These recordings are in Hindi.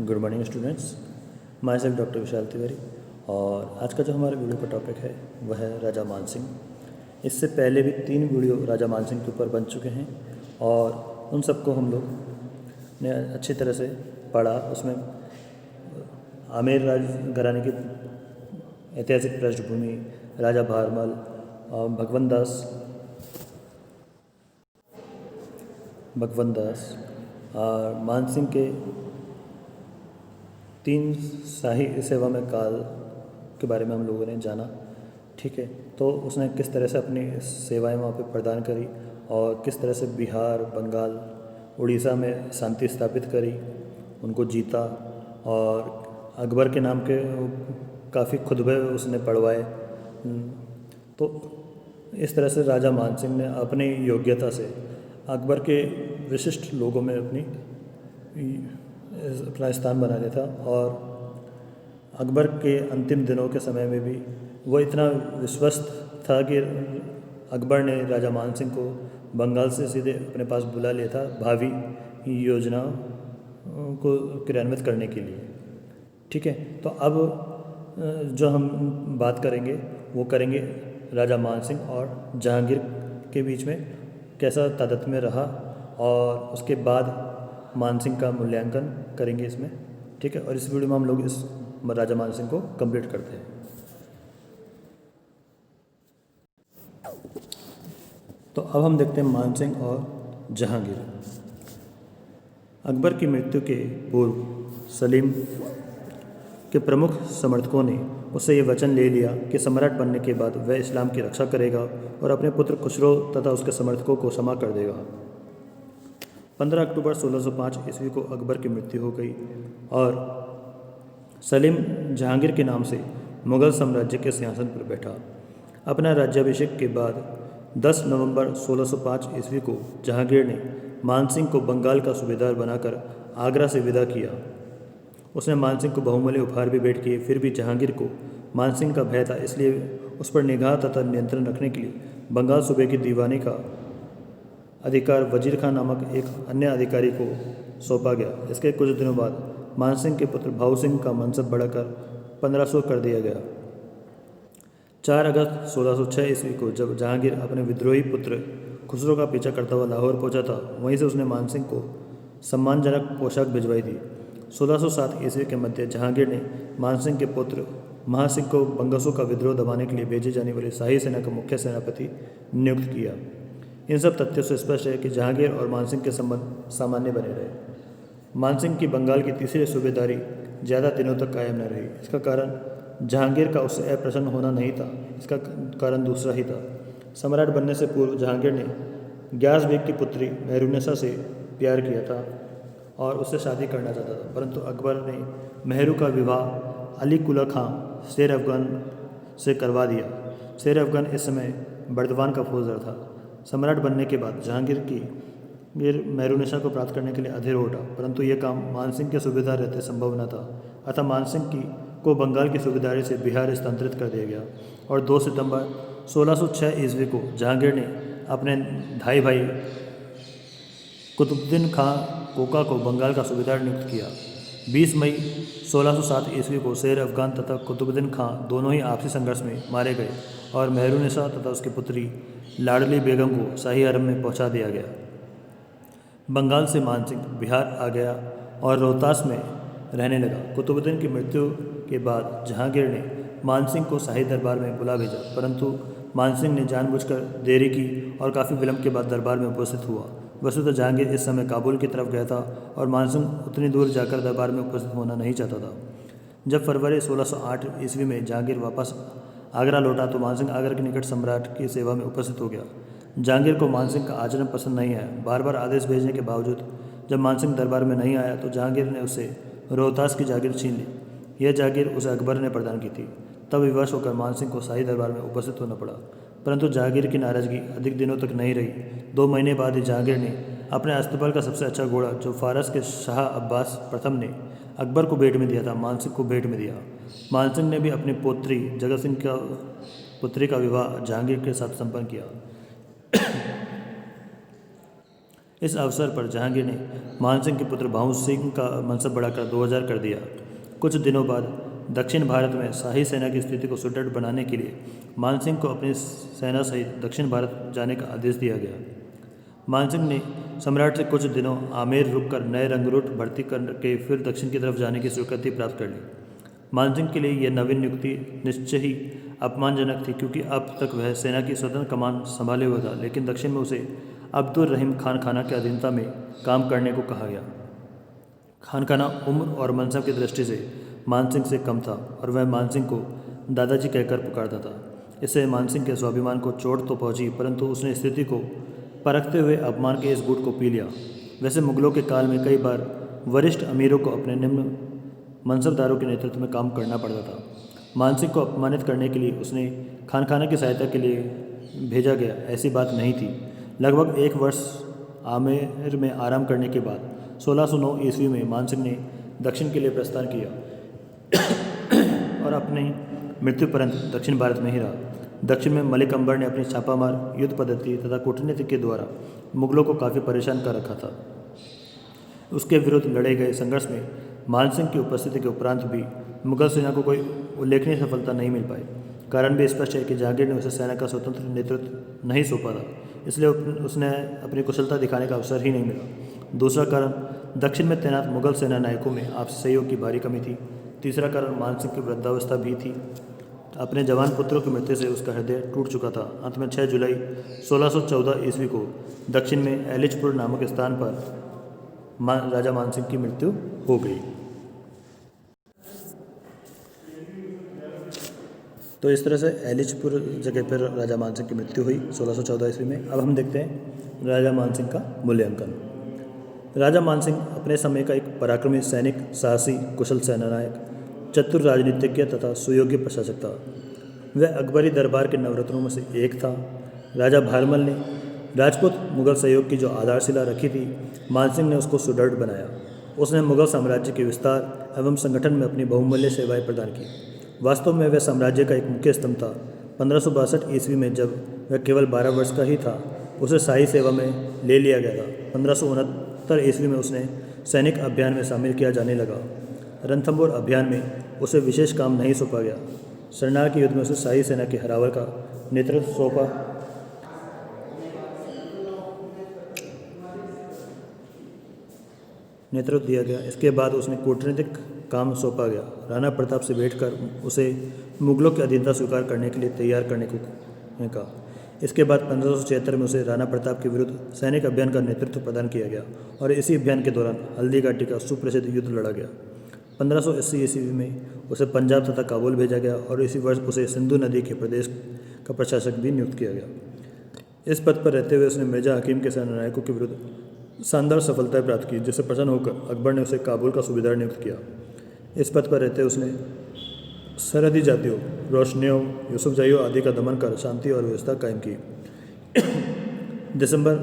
Good morning students, myself doctor Vishal Tiwari. और आज का जो हमारे वीडियो का टॉपिक है वह है राजा मानसिंह। इससे पहले भी 3 वीडियो राजा मानसिंह के ऊपर बन चुके हैं और उन सबको हम लोग ने अच्छी तरह से पढ़ा। उसमें आमेर राज घराने की ऐतिहासिक पृष्ठभूमि, राजा भारमल, भगवंत दास और मानसिंह के 3 शाही सेवा में काल के बारे में हम लोगों ने जाना। ठीक है, तो उसने किस तरह से अपनी सेवाएं वहाँ पे प्रदान करी और किस तरह से बिहार, बंगाल, उड़ीसा में शांति स्थापित करी, उनको जीता और अकबर के नाम के काफ़ी खुतबे उसने पढ़वाए। तो इस तरह से राजा मानसिंह ने अपनी योग्यता से अकबर के विशिष्ट लोगों में अपना स्थान बना लिया था। और अकबर के अंतिम दिनों के समय में भी वो इतना विश्वस्त था कि अकबर ने राजा मानसिंह को बंगाल से सीधे अपने पास बुला लिया था भावी योजना को क्रियान्वित करने के लिए। ठीक है, तो अब जो हम बात करेंगे वो करेंगे राजा मानसिंह और जहांगीर के बीच में कैसा तादात्म्य रहा और उसके बाद मानसिंह का मूल्यांकन करेंगे इसमें। ठीक है, और इस वीडियो में हम लोग इस राजा मानसिंह को कंप्लीट करते हैं। तो अब हम देखते हैं मानसिंह और जहांगीर। अकबर की मृत्यु के पूर्व सलीम के प्रमुख समर्थकों ने उससे ये वचन ले लिया कि सम्राट बनने के बाद वह इस्लाम की रक्षा करेगा और अपने पुत्र खुसरो तथा उसके समर्थकों को क्षमा कर देगा। 15 अक्टूबर 1605 ईस्वी को अकबर की मृत्यु हो गई और सलीम जहांगीर के नाम से मुग़ल साम्राज्य के सिंहासन पर बैठा। अपना राज्याभिषेक के बाद 10 नवंबर 1605 ईस्वी को जहांगीर ने मानसिंह को बंगाल का सूबेदार बनाकर आगरा से विदा किया। उसने मानसिंह को बहुमूल्य उपहार भी भेंट किए। फिर भी जहांगीर को मानसिंह का भय था, इसलिए उस पर निगाह तथा नियंत्रण रखने के लिए बंगाल सूबे की दीवानी का अधिकार वजीर खान नामक एक अन्य अधिकारी को सौंपा गया। इसके कुछ दिनों बाद मानसिंह के पुत्र भाऊ सिंह का मनसब बढ़ाकर 1500 कर दिया गया। 4 अगस्त 1606 ईस्वी को जब जहांगीर अपने विद्रोही पुत्र खुसरो का पीछा करता हुआ लाहौर पहुंचा था, वहीं से उसने मानसिंह को सम्मानजनक पोशाक भिजवाई थी। 1607 ईस्वी के मध्य जहांगीर ने मानसिंह के पुत्र महासिंह को बंगसों का विद्रोह दबाने के लिए भेजी जाने वाली शाही सेना का मुख्य सेनापति नियुक्त किया। इन सब तथ्यों से स्पष्ट है कि जहांगीर और मानसिंह के संबंध सामान्य बने रहे। मानसिंह की बंगाल की तीसरी सूबेदारी ज़्यादा दिनों तक कायम न रही। इसका कारण जहांगीर का उससे अप्रसन्न होना नहीं था, इसका कारण दूसरा ही था। सम्राट बनने से पूर्व जहांगीर ने ग्यास बेग की पुत्री मेहरुन्निसा से प्यार किया था और उससे शादी करना चाहता था, परंतु अकबर ने मेहरू का विवाह अली कुला खां शेर अफगान से करवा दिया। शेर अफगान इस समय बर्दवान का फौजदार था। सम्राट बनने के बाद जहांगीर मेहरुन्निसा को प्राप्त करने के लिए अधीर हो उठा, परंतु यह काम मानसिंह के सूबेदार रहते संभव न था। अतः मानसिंह को बंगाल की सूबेदारी से बिहार स्थानांतरित कर दिया गया और 2 सितंबर 1606 ईस्वी को जहांगीर ने अपने धाई भाई कुतुबुद्दीन खां कोका को बंगाल का सूबेदार नियुक्त किया। 20 मई 1607 ईस्वी को शेर अफगान तथा कुतुबुद्दीन खां दोनों ही आपसी संघर्ष में मारे गए और मेहरुन्निसा तथा उसकी पुत्री लाडली बेगम को शाही हरम में पहुंचा दिया गया। बंगाल से मानसिंह बिहार आ गया और रोहतास में रहने लगा। कुतुबुद्दीन की मृत्यु के बाद जहांगीर ने मानसिंह को शाही दरबार में बुला भेजा, परंतु मानसिंह ने जानबूझकर देरी की और काफ़ी विलंब के बाद दरबार में उपस्थित हुआ। वस्तुतः जहांगीर इस समय काबुल की तरफ गया था और मानसिंह उतनी दूर जाकर दरबार में उपस्थित होना नहीं चाहता था। जब फरवरी 1608 ईस्वी में जहांगीर वापस आगरा लौटा तो मानसिंह आगरा के निकट सम्राट की सेवा में उपस्थित हो गया। जहांगीर को मानसिंह का आचरण पसंद नहीं आया। बार बार आदेश भेजने के बावजूद जब मानसिंह दरबार में नहीं आया तो जहांगीर ने उससे रोहतास की जागीर छीन ली। यह जागीर उसे अकबर ने प्रदान की थी। तब विवश होकर मानसिंह को शाही दरबार में उपस्थित होना पड़ा, परंतु जहांगीर की नाराजगी अधिक दिनों तक नहीं रही। 2 महीने बाद ही जहांगीर ने अपने अस्तबल का सबसे अच्छा घोड़ा, जो फारस के शाह अब्बास प्रथम ने अकबर को भेंट में दिया था, मानसिंह को भेंट में दिया। मानसिंह ने भी अपनी पुत्री जगत सिंह का पुत्री का विवाह जहांगीर के साथ संपन्न किया। इस अवसर पर जहांगीर ने मान सिंह के पुत्र भाऊ सिंह का मनसब बढ़ाकर 2000 कर दिया। कुछ दिनों बाद दक्षिण भारत में शाही सेना की स्थिति को सुदृढ़ बनाने के लिए मान सिंह को अपनी सेना सहित दक्षिण भारत जाने का आदेश दिया गया। मान सिंह ने सम्राट से कुछ दिनों आमेर रुककर नए रंगरूट भर्ती करके फिर दक्षिण की तरफ जाने की स्वीकृति प्राप्त कर ली। मान सिंह के लिए यह नवीन नियुक्ति निश्चय ही अपमानजनक थी, क्योंकि अब तक वह सेना की स्वतंत्र कमान संभाले हुआ था, लेकिन दक्षिण में उसे अब्दुल रहीम खान खाना के अधीनता में काम करने को कहा गया। खान खाना उम्र और मनसब की दृष्टि से मान सिंह से कम था और वह मान सिंह को दादाजी कहकर पुकारता था। इससे मान सिंह के स्वाभिमान को चोट तो पहुंची, परंतु उसने स्थिति को परखते हुए अपमान के इस घूंट को पी लिया। वैसे मुगलों के काल में कई बार वरिष्ठ अमीरों को अपने निम्न मनसबदारों के नेतृत्व में काम करना पड़ता था। मान सिंह को अपमानित करने के लिए उसने खान खाना की सहायता के लिए भेजा गया, ऐसी बात नहीं थी। लगभग 1 वर्ष आमेर में आराम करने के बाद 1609 ईस्वी में मान सिंह ने दक्षिण के लिए प्रस्थान किया और अपनी मृत्यु पर्यंत दक्षिण भारत में ही रहा। दक्षिण में मलिक अंबर ने अपनी छापामार युद्ध पद्धति तथा कूटनीति के द्वारा मुगलों को काफ़ी परेशान कर रखा था। उसके विरुद्ध लड़े गए संघर्ष में मान सिंह की उपस्थिति के उपरांत भी मुगल सेना को कोई उल्लेखनीय सफलता नहीं मिल पाई। कारण भी स्पष्ट है कि जहांगीर ने उसे सेना का स्वतंत्र नेतृत्व नहीं सौंपा था, इसलिए उसने अपनी कुशलता दिखाने का अवसर ही नहीं मिला। दूसरा कारण, दक्षिण में तैनात मुगल सेना नायकों में आपसी सहयोग की भारी कमी थी। तीसरा कारण, मान सिंह की वृद्धावस्था भी थी। अपने जवान पुत्रों की मृत्यु से उसका हृदय टूट चुका था। अंत में 6 जुलाई 1614 ईस्वी को दक्षिण में एलिचपुर नामक स्थान पर राजा मान सिंह की मृत्यु हो गई। तो इस तरह से एलिचपुर जगह पर राजा मान सिंह की मृत्यु हुई 1614 ईस्वी में। अब हम देखते हैं राजा मान सिंह का मूल्यांकन। राजा मान सिंह अपने समय का एक पराक्रमी सैनिक, साहसी, कुशल सेनानायक, चतुर राजनीतिज्ञ तथा सुयोग्य प्रशासक था। वह अकबरी दरबार के नवरत्नों में से एक था। राजा भारमल ने राजपूत मुगल सहयोग की जो आधारशिला रखी थी, मान सिंह ने उसको सुदृढ़ बनाया। उसने मुगल साम्राज्य के विस्तार एवं संगठन में अपनी बहुमूल्य सेवाएं प्रदान की। वास्तव में वह साम्राज्य का एक मुख्य स्तंभ था। 1562 ईस्वी में जब वह केवल 12 वर्ष का ही था, उसे शाही सेवा में ले लिया गया था। 1569 ईस्वी में उसने सैनिक अभियान में शामिल किया जाने लगा। रणथंबोर अभियान में उसे विशेष काम नहीं सौंपा गया। शरणार्थ के युद्ध में उसे शाही सेना के हरावर का नेतृत्व दिया गया। इसके बाद उसने कूटनीतिक काम सौंपा गया। राणा प्रताप से भेंट कर उसे मुगलों की अधीनता स्वीकार करने के लिए तैयार करने को कहा। इसके बाद 1576 में उसे राणा प्रताप के विरुद्ध सैनिक अभियान का नेतृत्व प्रदान किया गया और इसी अभियान के दौरान हल्दी घाटी का सुप्रसिद्ध युद्ध लड़ा गया। 1580 ईस्वी में उसे पंजाब तथा काबुल भेजा गया और इसी वर्ष उसे सिंधु नदी के प्रदेश का प्रशासक भी नियुक्त किया गया। इस पद पर रहते हुए उसने मिर्जा हकीम के सेनानायकों के विरुद्ध शानदार सफलताएं प्राप्त की, जिससे प्रसन्न होकर अकबर ने उसे काबुल का सूबेदार नियुक्त किया। इस पद पर रहते उसने सरहदी जातियों, रोशनियों, यूसुफजाइयों आदि का दमन कर शांति और व्यवस्था कायम की। दिसंबर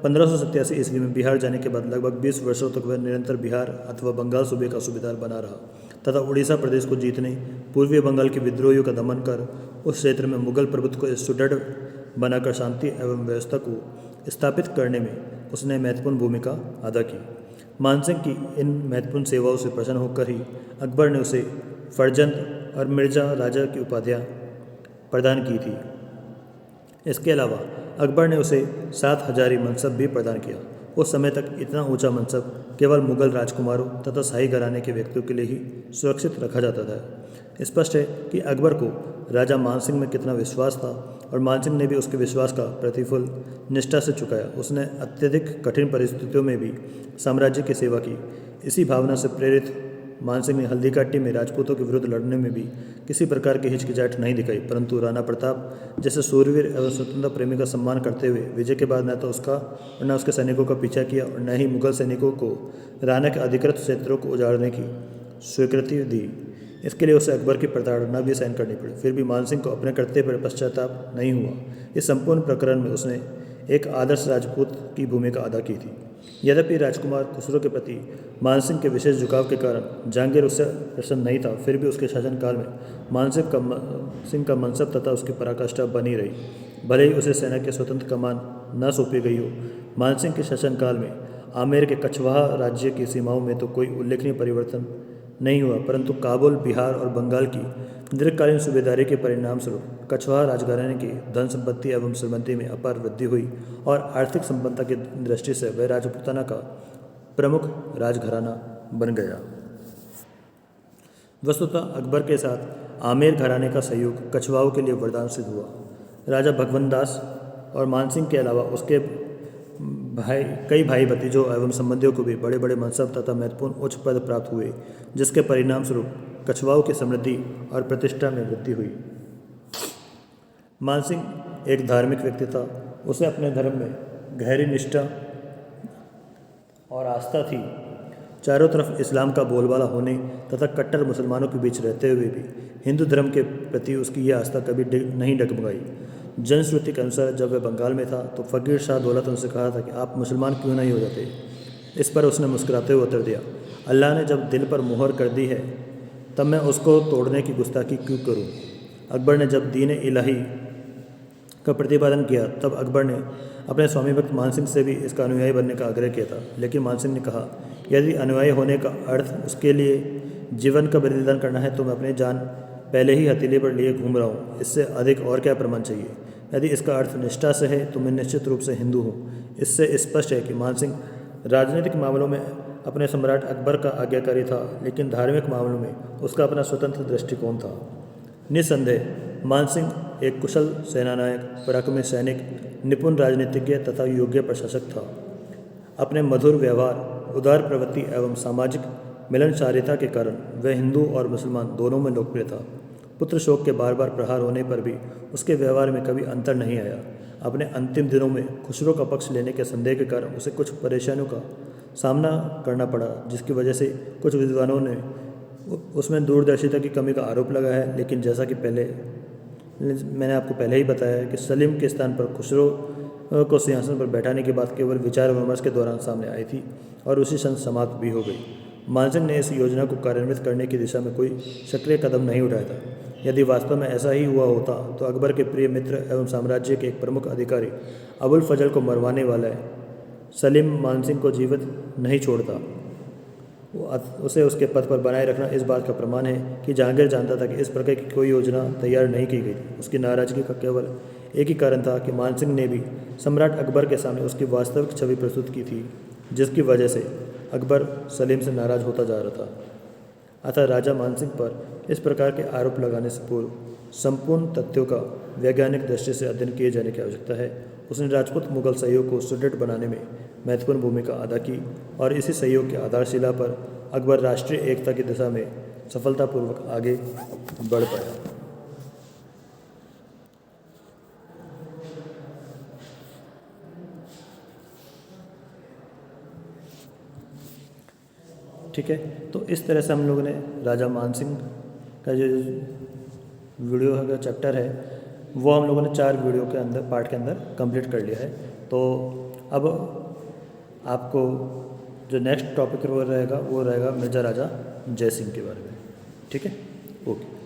1587 ईस्वी में बिहार जाने के बाद लगभग 20 वर्षों तक वह निरंतर बिहार अथवा बंगाल सूबे का सूबेदार बना रहा तथा उड़ीसा प्रदेश को जीतने, पूर्वी बंगाल के विद्रोहियों का दमन कर उस क्षेत्र में मुगल प्रभुत्व को सुदृढ़ बनाकर शांति एवं व्यवस्था को स्थापित करने में उसने महत्वपूर्ण भूमिका अदा की। मान सिंह की इन महत्वपूर्ण सेवाओं से प्रसन्न होकर ही अकबर ने उसे फरजंद और मिर्जा राजा की उपाधियाँ प्रदान की थी। इसके अलावा अकबर ने उसे 7 हजारी मनसब भी प्रदान किया। उस समय तक इतना ऊंचा मनसब केवल मुगल राजकुमारों तथा शाही घराने के व्यक्तियों के लिए ही सुरक्षित रखा जाता था। स्पष्ट है कि अकबर को राजा मान सिंह में कितना विश्वास था और मान सिंह ने भी उसके विश्वास का प्रतिफल निष्ठा से चुकाया। उसने अत्यधिक कठिन परिस्थितियों में भी साम्राज्य की सेवा की। इसी भावना से प्रेरित मान सिंह ने हल्दी घाटी में राजपूतों के विरुद्ध लड़ने में भी किसी प्रकार की हिचकिचाहट नहीं दिखाई, परंतु राणा प्रताप जैसे सूरवीर एवं स्वतंत्रता प्रेमी का सम्मान करते हुए विजय के बाद न तो उसका और न उसके सैनिकों का पीछा किया और न ही मुगल सैनिकों को राणा के अधिकृत क्षेत्रों को उजाड़ने की स्वीकृति दी। इसके लिए उसे अकबर की प्रताड़ना भी सहन करनी पड़ी। फिर भी मान सिंह को अपने कर्तव्य पर पश्चाताप नहीं हुआ। इस संपूर्ण प्रकरण में उसने एक आदर्श राजपूत की भूमिका अदा की थी। यद्यपि राजकुमार खुसरो के प्रति मान सिंह के विशेष झुकाव के कारण जहांगीर उससे प्रसन्न नहीं था, फिर भी उसके शासनकाल में मान सिंह का मनसब तथा उसकी पराकाष्ठा बनी रही। भले ही उसे सेना के स्वतंत्र कमान न सौंपी गई हो, मानसिंह के शासनकाल में आमेर के कछवाहा राज्य की सीमाओं में तो कोई उल्लेखनीय परिवर्तन नहीं हुआ, परंतु काबुल, बिहार और बंगाल की दीर्घकालीन सूबेदारी के परिणामस्वरूप कछवाहा राजघराने की धन संपत्ति एवं श्रीमंती में अपार वृद्धि हुई और आर्थिक संपन्नता की दृष्टि से वह राजपूताना का प्रमुख राजघराना बन गया। वस्तुतः अकबर के साथ आमेर घराने का सहयोग कछवाहों के लिए वरदान सिद्ध हुआ। राजा भगवंत दास और मानसिंह के अलावा उसके कई भाई भतीजों एवं संबंधियों को भी बड़े बड़े मनसब तथा महत्वपूर्ण उच्च पद प्राप्त हुए, जिसके परिणाम स्वरूप कछवाहों की समृद्धि और प्रतिष्ठा में वृद्धि हुई। मानसिंह एक धार्मिक व्यक्ति था। उसे अपने धर्म में गहरी निष्ठा और आस्था थी। चारों तरफ इस्लाम का बोलबाला होने तथा कट्टर मुसलमानों के बीच रहते हुए भी हिंदू धर्म के प्रति उसकी यह आस्था कभी नहीं डगमगाई। जनश्रुति के अनुसार जब वह बंगाल में था तो फ़कीर शाह दौलत उनसे कहा था कि आप मुसलमान क्यों नहीं हो जाते। इस पर उसने मुस्कुराते हुए उत्तर दिया, अल्लाह ने जब दिल पर मुहर कर दी है तब मैं उसको तोड़ने की गुस्ताखी क्यों करूं। अकबर ने जब दीन इलाही का प्रतिपादन किया तब अकबर ने अपने स्वामी भक्त मानसिंह से भी इसका अनुयायी बनने का आग्रह किया था, लेकिन मानसिंह ने कहा, यदि अनुयायी होने का अर्थ उसके लिए जीवन का बलिदान करना है तो मैं अपनी जान पहले ही हथेली पर लिए घूम रहा हूँ। इससे अधिक और क्या प्रमाण चाहिए। यदि इसका अर्थ निष्ठा से है तो मैं निश्चित रूप से हिंदू हूँ। इससे स्पष्ट है कि मानसिंह राजनीतिक मामलों में अपने सम्राट अकबर का आज्ञाकारी था, लेकिन धार्मिक मामलों में उसका अपना स्वतंत्र दृष्टिकोण था। निस्संदेह मानसिंह एक कुशल सेनानायक, पराक्रमी सैनिक, निपुण राजनीतिज्ञ तथा योग्य प्रशासक था। अपने मधुर व्यवहार, उदार प्रवृत्ति एवं सामाजिक मिलनसारिता के कारण वह हिंदू और मुसलमान दोनों में लोकप्रिय था। पुत्र शोक के बार बार प्रहार होने पर भी उसके व्यवहार में कभी अंतर नहीं आया। अपने अंतिम दिनों में खुसरो का पक्ष लेने के संदेह के कारण उसे कुछ परेशानियों का सामना करना पड़ा, जिसकी वजह से कुछ विद्वानों ने उसमें दूरदर्शिता की कमी का आरोप लगाया है। लेकिन जैसा कि मैंने आपको पहले ही बताया है कि सलीम के स्थान पर खुसरो को सिंहासन पर बैठाने की बात केवल विचार विमर्श के दौरान सामने आई थी और उसी क्षण समाप्त भी हो गई। मानसिंह ने इस योजना को कार्यान्वित करने की दिशा में कोई सक्रिय कदम नहीं उठाया था। यदि वास्तव में ऐसा ही हुआ होता तो अकबर के प्रिय मित्र एवं साम्राज्य के एक प्रमुख अधिकारी अबुल फजल को मरवाने वाला सलीम मानसिंह को जीवित नहीं छोड़ता। उसे उसके पद पर बनाए रखना इस बात का प्रमाण है कि जहांगीर जानता था कि इस प्रकार की कोई योजना तैयार नहीं की गई थी। उसकी नाराजगी का केवल एक ही कारण था कि मानसिंह ने भी सम्राट अकबर के सामने उसकी वास्तविक छवि प्रस्तुत की थी, जिसकी वजह से अकबर सलीम से नाराज होता जा रहा था। अतः राजा मानसिंह पर इस प्रकार के आरोप लगाने से पूर्व संपूर्ण तथ्यों का वैज्ञानिक दृष्टि से अध्ययन किए जाने की आवश्यकता है। उसने राजपूत मुगल सहयोग को सुदृढ़ बनाने में महत्वपूर्ण भूमिका अदा की और इसी सहयोग की आधारशिला पर अकबर राष्ट्रीय एकता की दिशा में सफलतापूर्वक आगे बढ़ पाया। ठीक है, तो इस तरह से हम लोगों ने राजा मानसिंह का जो वीडियो का चैप्टर है वो हम लोगों ने 4 वीडियो के अंदर पार्ट के अंदर कंप्लीट कर लिया है। तो अब आपको जो नेक्स्ट टॉपिक वो रहेगा मिर्ज़ा राजा जय सिंह के बारे में। ठीक है, ओके।